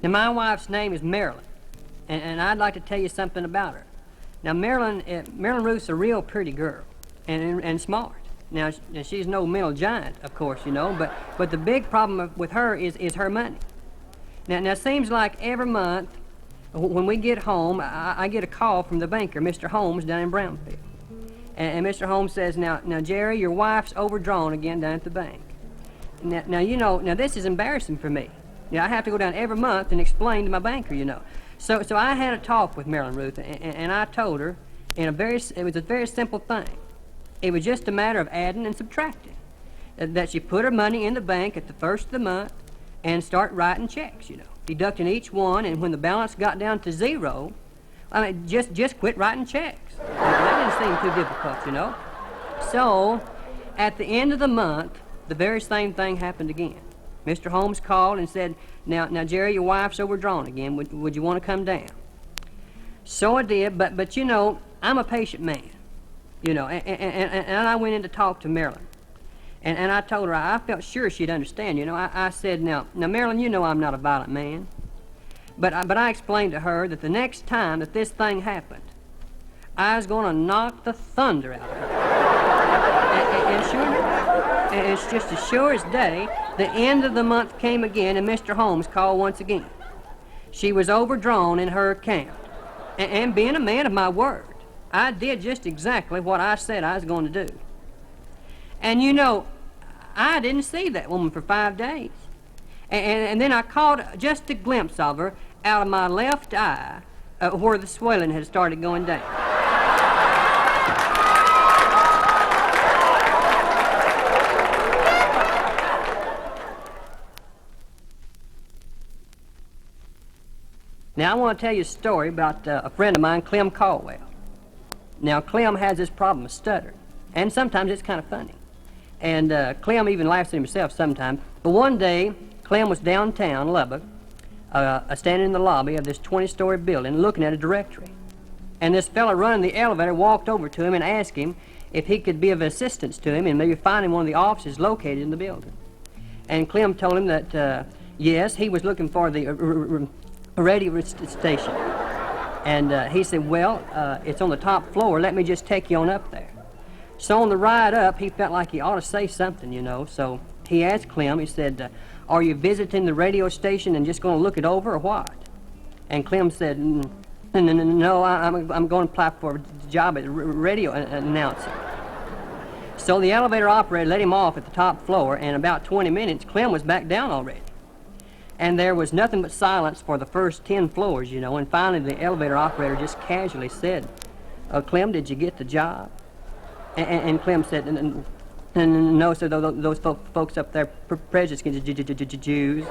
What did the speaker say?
Now, my wife's name is Marilyn, and I'd like to tell you something about her. Now, Marilyn Ruth's a real pretty girl, and smart. Now, she's no mental giant, of course, you know, but the big problem with her is her money. Now, it seems like every month when we get home, I get a call from the banker, Mr. Holmes, down in Brownfield. And Mr. Holmes says, now, Jerry, your wife's overdrawn again down at the bank. Now, you know, this is embarrassing for me. I have to go down every month and explain to my banker, you know. So I had a talk with Marilyn Ruth, and I told her it was a very simple thing. It was just a matter of adding and subtracting. That she put her money in the bank at the first of the month and start writing checks, you know, deducting each one, and when the balance got down to zero, I mean, just quit writing checks. That didn't seem too difficult, you know. So, at the end of the month, the very same thing happened again. Mr. Holmes called and said, now, Jerry, your wife's overdrawn again. Would you want to come down? So I did, but you know, I'm a patient man, you know, and I went in to talk to Marilyn. And I told her I felt sure she'd understand, you know. I said, now, Marilyn, you know I'm not a violent man. But I explained to her that the next time that this thing happened, I was going to knock the thunder out of her. And sure enough, and it's just as sure as day, the end of the month came again, and Mr. Holmes called once again. She was overdrawn in her account. And being a man of my word, I did just exactly what I said I was going to do. And you know, I didn't see that woman for 5 days. And then I caught just a glimpse of her out of my left eye where the swelling had started going down. Now, I want to tell you a story about a friend of mine, Clem Caldwell. Now, Clem has this problem of stuttering, and sometimes it's kind of funny. And Clem even laughs at himself sometimes. But one day, Clem was downtown Lubbock, standing in the lobby of this 20-story building looking at a directory. And this fellow running the elevator walked over to him and asked him if he could be of assistance to him and maybe find him one of the offices located in the building. And Clem told him that, yes, he was looking for the radio station. And he said, well, it's on the top floor. Let me just take you on up there. So on the ride up, he felt like he ought to say something, you know. So he asked Clem, he said, are you visiting the radio station and just going to look it over or what? And Clem said, no, I'm going to apply for a job as a radio announcer. So the elevator operator let him off at the top floor, and in about 20 minutes, Clem was back down already. And there was nothing but silence for the first 10 floors, you know, and finally the elevator operator just casually said, Clem, did you get the job? And Clem said, no, sir, those folks up there, prejudiced against Jews.